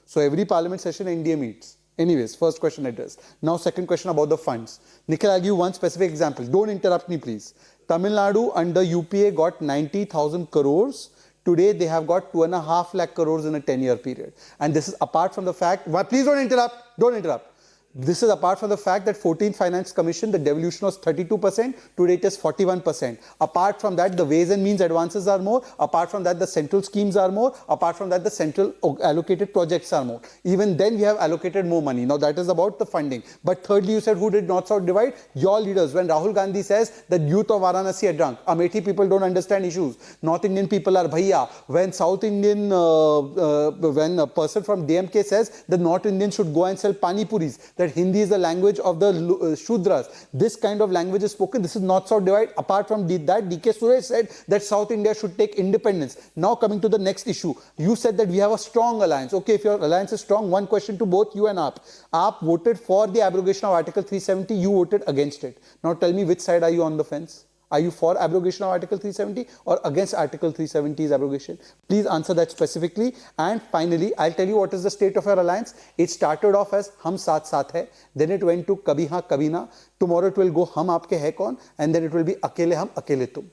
So, every parliament session, NDA meets. Anyways, first question addressed. Now, second question about the funds. Nikhil, I'll give you one specific example. Don't interrupt me, please. Tamil Nadu under UPA got 90,000 crores. Today, they have got 2.5 lakh crores in a 10-year period. And this is apart from the fact, please don't interrupt. This is apart from the fact that 14th Finance Commission, the devolution was 32%, today it is 41%. Apart from that, the ways and means advances are more. Apart from that, the central schemes are more. Apart from that, the central allocated projects are more. Even then, we have allocated more money. Now, that is about the funding. But thirdly, you said, who did North-South divide? Your leaders. When Rahul Gandhi says that youth of Varanasi are drunk, Amethi people don't understand issues. North Indian people are bhaiya. When South Indian, when a person from DMK says that North Indians should go and sell pani puris, that Hindi is the language of the Shudras. This kind of language is spoken. This is North-South divide. Apart from that, DK Suresh said that South India should take independence. Now coming to the next issue. You said that we have a strong alliance. Okay, if your alliance is strong, one question to both you and AAP. AAP voted for the abrogation of Article 370. You voted against it. Now tell me, which side are you on the fence? Are you for abrogation of Article 370 or against Article 370's abrogation? Please answer that specifically. And finally, I'll tell you what is the state of your alliance. It started off as Hum Saath Saath Hai. Then it went to Kabhi Haan Kabhi Na. Tomorrow it will go Hum Aapke Hai Kaun. And then it will be Akele Hum Akele Tum.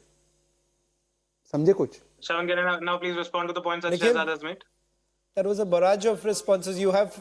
Samjhe kuch? Shavan, can I now please respond to the points that Nikhil, Shahzad has made? That was a barrage of responses. You have...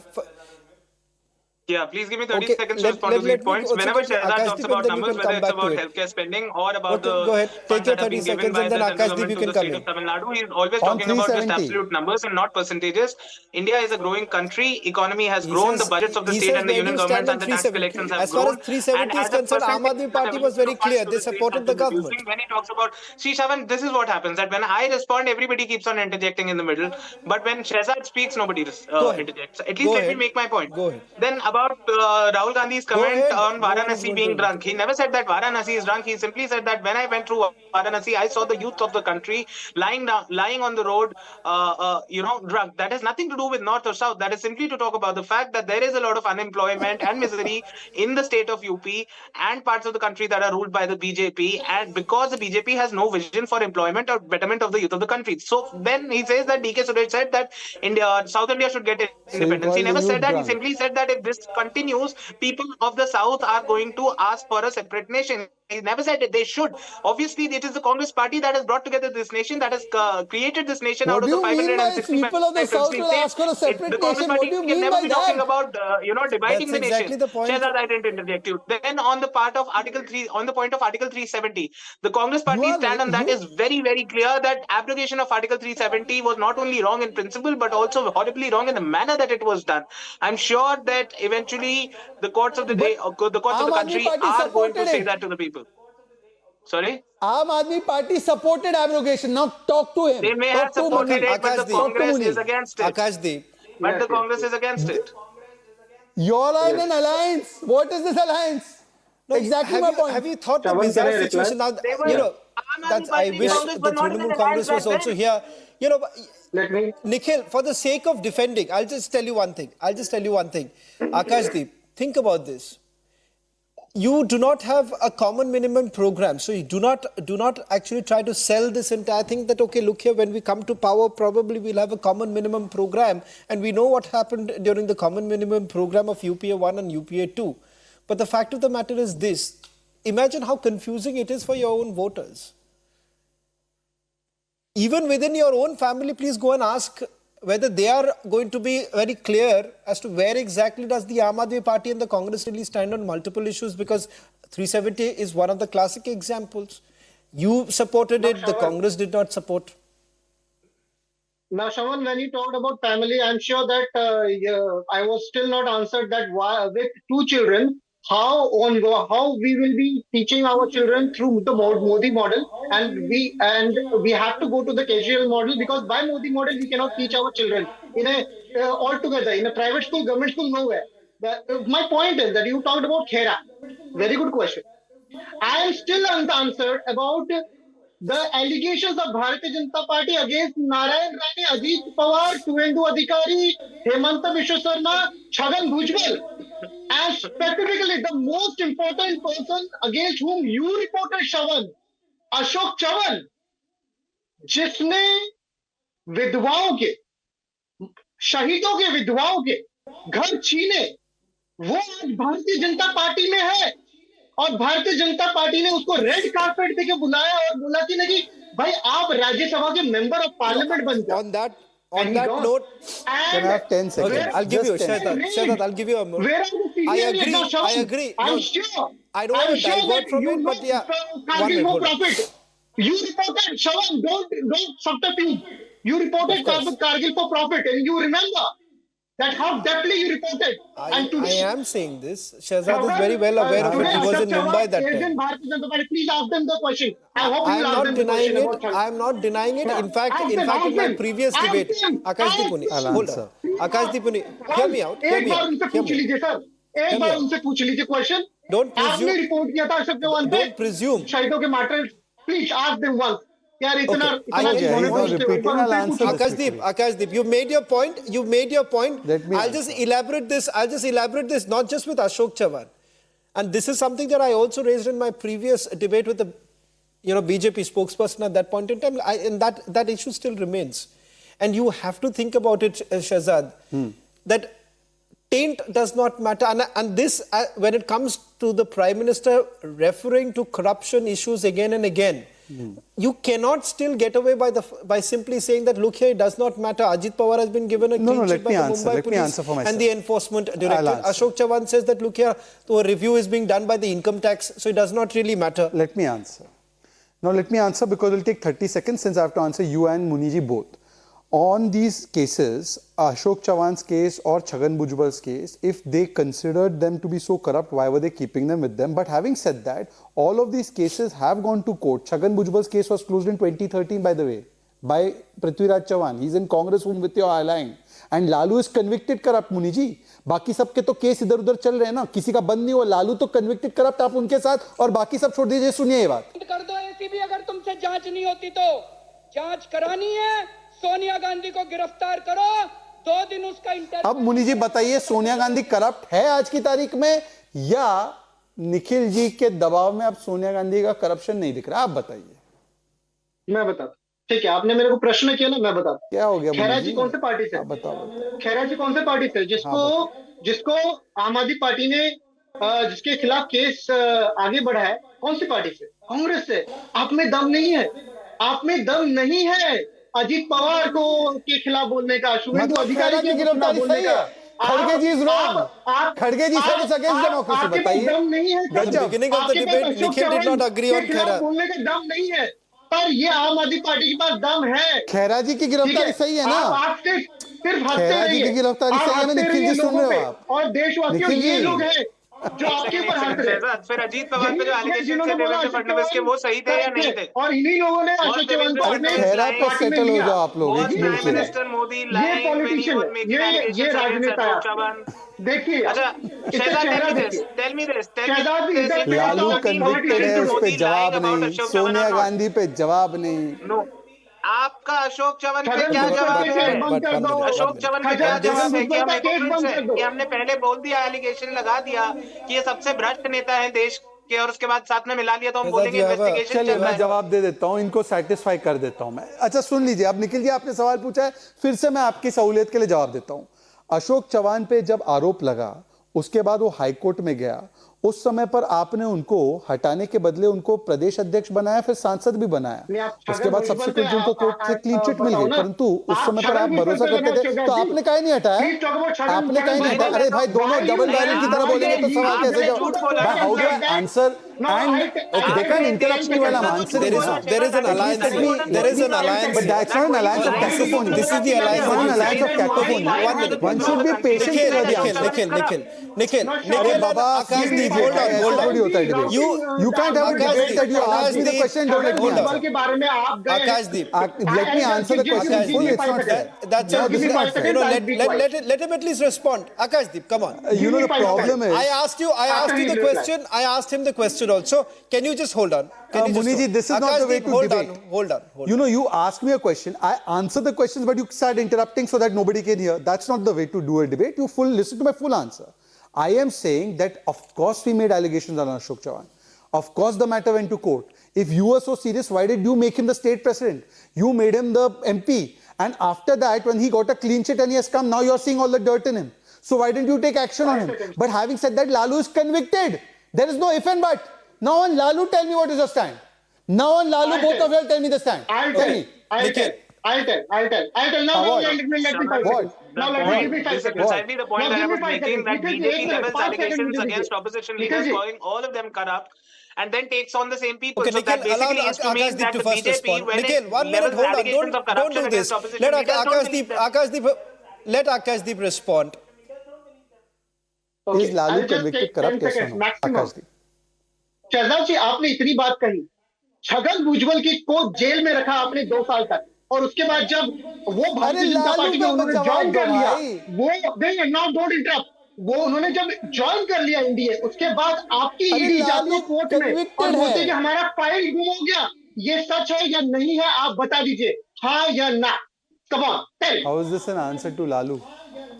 Yeah, please give me 30 seconds to respond to these points. Whenever Shahzad talks about numbers, whether it's about healthcare spending or about the go ahead. Take funds your that have 30 been given seconds by and the then central Akashdeep, government you to can the come state in. of Tamil Nadu, he's always On talking about just 370. absolute numbers and not percentages. India is a growing country. Economy has grown. The budgets of the state and the union governments and the tax collections have As far grown. as 370 is concerned, Aam Aadmi Party was very clear. They supported the government. When he talks about, see, Shavan, this is what happens, that when I respond, everybody keeps on interjecting in the middle. But when Shahzad speaks, nobody interjects. At least let me make my point. Go ahead. Then about Rahul Gandhi's comment on No one is Varanasi going being to drunk. He never said that Varanasi is drunk. He simply said that when I went through Varanasi, I saw the youth of the country lying on the road, drunk. That has nothing to do with North or South. That is simply to talk about the fact that there is a lot of unemployment and misery in the state of UP and parts of the country that are ruled by the BJP. And because the BJP has no vision for employment or betterment of the youth of the country. So then he says that DK Suresh said that South India should get independence. He never said that. He simply said that if this continues, people of the South are going to ask for a separate nation. He never said that they should. Obviously, it is the Congress party that has brought together this nation, that has created this nation out of the 565 people of the South will ask for a separate the Congress nation? What party do you can mean never by be talking that? about dividing That's the exactly nation. the point. Shahzad, I didn't interject you. Then on the part of Article 3, on the point of Article 370, the Congress party stand on that is very, very clear that abrogation of Article 370 was not only wrong in principle, but also horribly wrong in the manner that it was done. I'm sure that eventually the courts of the day, the courts of the country are going to say that to the people. Sorry? Aam Aadmi Party supported abrogation. Now talk to him. They may have supported it, but the Congress is against it. Akashdeep. But the Congress is against it. You all are in an alliance. What is this alliance? No, Exactly my point. Have you thought the Shravan, can bizarre I reply? situation now? They were- You know, Aam that's, Aadmi I Party, wish Congress the were not in Trinamool an Congress alliance was back also then. here. You know, Let me. Nikhil, for the sake of defending, I'll just tell you one thing. Akashdeep, think about this. You do not have a common minimum program, so you do not actually try to sell this entire thing that, okay, look here, when we come to power, probably we'll have a common minimum program, and we know what happened during the common minimum program of UPA 1 and UPA 2. But the fact of the matter is this: imagine how confusing it is for your own voters. Even within your own family, please go and ask whether they are going to be very clear as to where exactly does the Aam Aadmi Party and the Congress really stand on multiple issues, because 370 is one of the classic examples. You supported it, the Congress did not support. Now, Shravan, when you talked about family, I'm sure that I was still not answered that why, with two children, how we will be teaching our children through the Modi model, and we have to go to the casual model, because by Modi model we cannot teach our children in a altogether in a private school, government school, nowhere. But, my point is that you talked about Khera. Very good question. I am still unanswered about the allegations of Bharatiya Janata Party against Narayan Rane, Ajit Pawar, Suvendu Adhikari, Hemanta Biswa Sarma, Chhagan Bhujbal, and specifically the most important person against whom you reported, Shravan, Ashok Chavan, जिसने विधवाओं के, शहीदों के विधवाओं के घर छीने, वो आज भारतीय जनता पार्टी में है, और भारतीय जनता पार्टी ने उसको रेड कार्पेट देके बुलाया और बोला कि नहीं भाई आप राज्यसभा के मेंबर ऑफ पार्लियामेंट बन जाओ. On that note, Can I have 10 seconds? okay, I'll give you, Just 10 seconds. Shahzad, I'll give you a more. Where are the senior I leaders, agree. I'm No, sure. I don't want to divert from it, but yeah. One minute, hold on. Profit. You reported, Shravan, don't subterfuge. You reported Kargil for profit, and you remember that how deftly you reported. And I am saying this. Shahzad is very well aware of it. He was in Mumbai that time. Please ask them the question. I hope I you am ask not them the denying question it. about Shravan. I am not denying it. In fact, Ask in them. my previous Ask debate, them. Akashdeep Puni, I'll hold answer. on. Akashdeep Puni, hear me out. एक बार उनसे पूछ लीजिए sir, एक बार उनसे पूछ लीजिए question. Don't presume. आपने report किया था अशोक चौहान पे. Don't presume. शहीदों के martyrs. Please ask them once. यार इतना I get it. He's not repeating. I'll answer this. Akashdeep, you made your point. Let me I'll just elaborate this not just with Ashok Chavan. And this is something that I also raised in my previous debate with the BJP spokesperson at that point in time. And that issue still remains. And you have to think about it, Shahzad, that taint does not matter. And this, when it comes to the Prime Minister referring to corruption issues again and again, you cannot still get away by simply saying that, look here, it does not matter. Ajit Pawar has been given a clean sheet by the Mumbai police and the enforcement director. Ashok Chavan says that, look here, the review is being done by the income tax, so it does not really matter. Let me answer. Now let me answer, because it will take 30 seconds since I have to answer you and Muniji both. On these cases, Ashok Chavan's case or Chhagan Bhujbal's case, if they considered them to be so corrupt, why were they keeping them with them? But having said that, all of these cases have gone to court. Chhagan Bhujbal's case was closed in 2013, by the way, by Prithviraj Chavan. He's in Congress whom with your allying. And Lalu is convicted corrupt, Muniji. बाकी सबके तो case इधर उधर चल रहे हैं ना, किसी का बंद नहीं हुआ. लालू तो कन्विक्टेड करप्ट, आप उनके साथ, और बाकी सब छोड़ दीजिए. सुनिए ये बात. कर दो एसीबी, अगर तुमसे जांच नहीं होती तो जांच करानी है. सोनिया गांधी को गिरफ्तार करो, 2 दिन उसका इंटरव्यू. अब मुनि जी बताइए, सोनिया गांधी करप्ट है आज की तारीख में, या निखिल जी के दबाव में अब सोनिया गांधी का करप्शन नहीं दिख रहा? आप बताइए. मैं बताता. ठीक है, आपने मेरे को प्रश्न किया ना, मैं बताता. क्या हो गया? खैरा जी कौन से पार्टी से? बताओ. खैरा जी कौन से पार्टी से? जिसको आम आदमी पार्टी ने जिसके खिलाफ केस आगे बढ़ा है, कौन सी पार्टी से? कांग्रेस से. आप में दम नहीं है. आप में दम नहीं है अजीत पवार को के खिलाफ बोलने का, शुभेंदु अधिकारी की गिरफ्तारी बोलने का. खड़गे जी इज रॉन्ग. खड़गे जी said it's against democracy. बताइए. दम नहीं है. At the beginning of the debate, Nikhil did not agree on Khera. बोलने का दम नहीं है, पर ये आम आदमी पार्टी के पास दम है. खैरा जी की गिरफ्तारी सही है ना? आप सिर्फ हंसते खैरा जी की गिरफ्तारी सही है ना? निखिल जी सुन रहे हो आप? और देशवासियों ये लोग हैं जो आपके ऊपर हंस रहे हैं. फिर अजीत पवार पे जो एलिगेशन थे देवेंद्र फडणवीस के, वो सही थे या नहीं थे? और इन्हीं लोगों ने अशोक चौहान को अपने खैरा पे सेटल हो जाओ आप लोग. मिनिस्टर मोदी ये पॉलिटिशियन, ये राजनेता. देखिए अच्छा इसका शहजाद, चेहरा tell देखिए। me this शहजाद if इधर पे लालू talking कन्विक्टेड है, उस पे Modi जवाब lying about नहीं, Ashok Sonia Chavan or not? Gandhi पे जवाब नहीं। नो, आपका अशोक चवन पे छगन क्या भुजबल जवाब का केस है? बंद कर दो। अशोक चवन पे क्या छगन जवाब है कि भुजबल हम का केस ignorance बंद है, कर दो। कि हमने पहले बोल दिया, एलिगेशन लगा दिया कि ये सबसे भ्रष्ट नेता है देश के, और उसके बाद साथ में मिला लिया तो हम बोलेंगे इन्वेस्टिगेशन चलिए चल रहा मैं है। जवाब दे देता हूं, इनको सेटिस्फाई कर देता हूं मैं। अच्छा सुन लीजिए, अब निखिल जी आपने सवाल पूछा है, फिर से मैं आपकी सहूलियत के लिए जवाब देता हूं। अशोक चव्हाण पे जब आरोप लगा, उसके बाद वो हाईकोर्ट में गया, उस समय पर आपने उनको हटाने के बदले उनको प्रदेश अध्यक्ष बनाया, फिर सांसद भी बनाया। उसके बाद सब्सिक्वेंटली उनको कोर्ट से क्लीन चिट मिल गई, परंतु उस समय पर आप भरोसा करते थे तो आपने काहे नहीं हटाया? आपने काहे नहीं हटाया? अरे भाई दोनों डबल बैरल की तरह बोलेंगे तो सवाल कैसे जवाब? How do I answer and they can interrupt me while I'm answering. There is an alliance. There is an alliance. But that's not an alliance of cacophony. This is the alliance. It's not an alliance of cacophony. 1 minute. One should be patient to hear the answer. Nikhil, अरे बाबा Akash please Deep, hold hold on, on, hold on. थोड़ी होता है debate. You can't have a debate that you ask me the question, don't let me answer. के बारे में आप गए। Akash Deep, Let me answer the question fully. It's not fair. that's No, your this is not business. fair. You know, let him at least respond. Akash Deep, come on. You know the problem is. I asked you the question. I asked him the question also. Can you just hold on? Can you just Muniji, this is not Akash the way Deep, to hold debate. on, hold on. You know, you ask me a question, I answer the questions, but you start interrupting so that nobody can hear. That's not the way to do a debate. You listen to my full answer. I am saying that of course we made allegations on Ashok Chauhan. Of course the matter went to court. If you were so serious, why did you make him the state president? You made him the MP. And after that, when he got a clean sheet and he has come, now you're seeing all the dirt in him. So why didn't you take action on him? But having said that, Lalu is convicted. There is no if and but. Now on Lalu, tell me what is your stand. Now on Lalu, both of you tell me the stand. Tell me. I'll tell. Now let me 5 seconds. Now let me give me 5 seconds. Precisely the point that I was making, that BJP levels allegations against opposition leaders, calling all of them corrupt, and then takes on the same people. Okay, So that Nikhil, allow basically is to mean Akash Deep that to the first BJP, respond. when Nikhil, it 1 minute, levels hold on. allegations of Don't corruption do against this. opposition Let leaders, don't Akash believe Deep, let Akash Deep respond. Is Lalu convicted corrupt? Yes or no? Akash Deep. Shahzad जी आपने इतनी बात कही, छगन भुजबल को jail में रखा आपने 2 साल तक, और उसके बाद जब वो भारतीय जनता पार्टी में उन्होंने ज्वाइन कर लिया, वो नहीं, नाउ डोंट इंटरप्ट, वो उन्होंने जब ज्वाइन कर लिया एनडीए, उसके बाद आपकी ईडी जाती है कोर्ट में और बोलते कि हमारा फाइल गुम हो गया। ये सच है या नहीं है, आप बता दीजिए, हाँ या ना। Come on tell. How is this an answer to Lalu?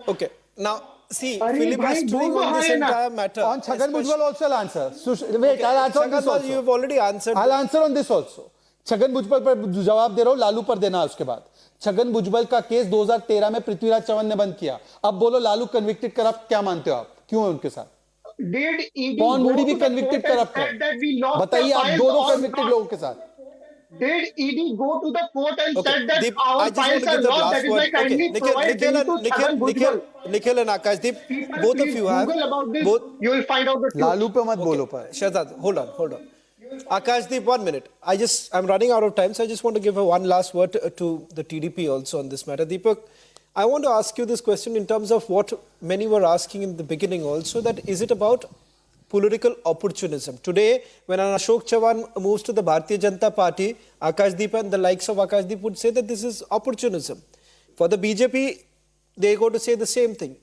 Okay, now see, filibustering on this entire matter. On Chhagan Bhujbal also I'll answer. Wait, I'll answer on this also. You have already answered. I'll answer on this also. Chhagan Bhujbal पर जवाब दे रहा हूं, लालू पर देना है उसके बाद। छगन भुजबल का केस 2013 में पृथ्वीराज चव्हाण ने बंद किया। अब बोलो लालू कन्विक्टेड करप्ट, क्या मानते हो आप? क्यों है उनके साथ? कौन बूढ़ी भी कन्विक्टेड करप्ट है? बताइए आप दोनों कन्विक्टेड लोगों के साथ। Did ED go to the court and said that Deep, our I just want files to are give the lost? last That is word. why kindly provide them to Chhagan Bhujbal. Nikhil and Akash Deep, both of you have. Google about this. Both, you will find out the truth. Lalu पे मत बोलो पर। Shahzad, hold on. Akash Deep, 1 minute. I'm running out of time, so I just want to give one last word to the TDP also on this matter. Deepak, I want to ask you this question in terms of what many were asking in the beginning also, that is it about political opportunism? Today, when Ashok Chauhan moves to the Bharatiya Janata Party, Akash Deep and the likes of Akash Deep would say that this is opportunism. For the BJP, they go to say the same thing.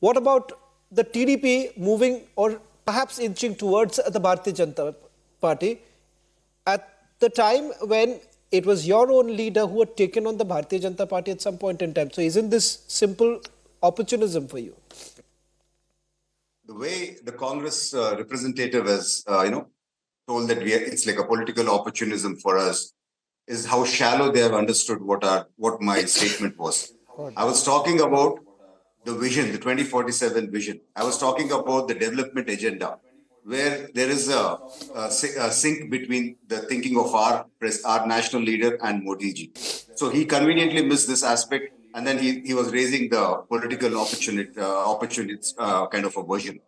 What about the TDP moving or perhaps inching towards the Bharatiya Janata Party at the time when it was your own leader who had taken on the Bharatiya Janata Party at some point in time? So isn't this simple opportunism for you? The way the Congress representative has, told that it's like a political opportunism for us, is how shallow they have understood what my statement was. I was talking about the vision, the 2047 vision. I was talking about the development agenda, where there is a sync between the thinking of our national leader and Modi ji. So he conveniently missed this aspect, and then he was raising the political opportunities kind of a version.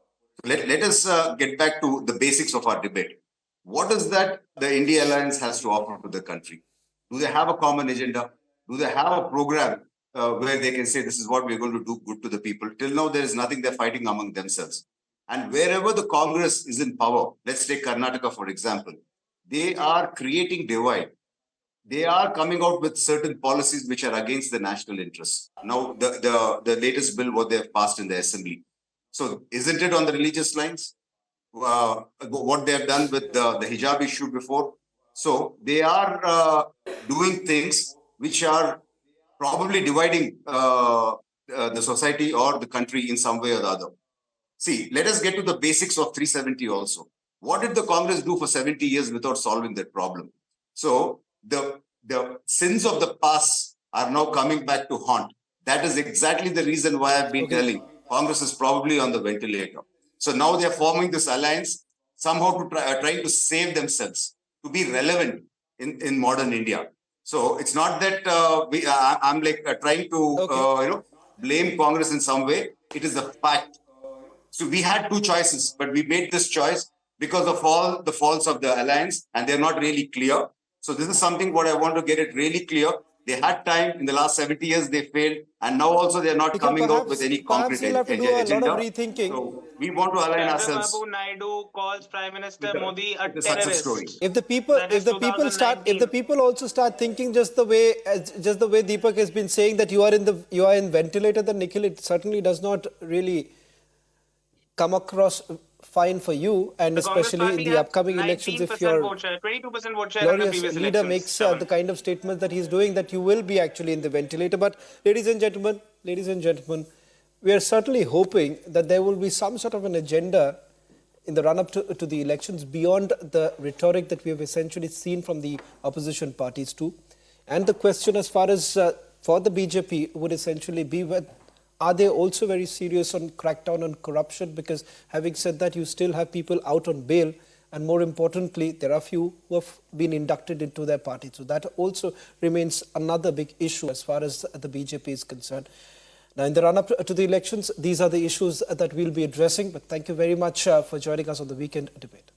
Let us get back to the basics of our debate. What is that the INDI Alliance has to offer to the country? Do they have a common agenda? Do they have a program where they can say this is what we're going to do good to the people? Till now, there is nothing. They're fighting among themselves. And wherever the Congress is in power, let's take Karnataka, for example, they are creating divide. They are coming out with certain policies which are against the national interests. Now, the latest bill, what they have passed in the assembly, So isn't it on the religious lines? What they have done with the hijab issue before. So they are doing things which are probably dividing the society or the country in some way or the other. See, let us get to the basics of 370 also. What did the Congress do for 70 years without solving that problem? So the sins of the past are now coming back to haunt. That is exactly the reason why I've been telling Congress is probably on the ventilator. So now they are forming this alliance somehow to trying to save themselves, to be relevant in modern India. So it's not that I'm like trying to blame Congress in some way. It is a fact. So we had two choices, but we made this choice because of all the faults of the alliance, and they're not really clear. So this is something what I want to get it really clear. They had time in the last 70 years, they failed, and now also they're not coming out with any concrete Perhaps we'll have to do a lot of rethinking. So we want to align ourselves. Chandrababu Naidu calls Prime Minister Modi a the success terrorist. story. If the people also start thinking just the way Deepak has been saying that you are in ventilator, then Nikhil, it certainly does not really come across fine for you, and especially in the upcoming elections, if your 22% vote share glorious leader makes the kind of statements that he's doing, that you will be actually in the ventilator. But ladies and gentlemen, we are certainly hoping that there will be some sort of an agenda in the run-up to the elections beyond the rhetoric that we have essentially seen from the opposition parties too. And the question as far as for the BJP would essentially be, are they also very serious on crackdown on corruption? Because having said that, you still have people out on bail, and more importantly, there are few who have been inducted into their party. So that also remains another big issue as far as the BJP is concerned. Now, in the run-up to the elections, these are the issues that we'll be addressing. But thank you very much for joining us on the Weekend Debate.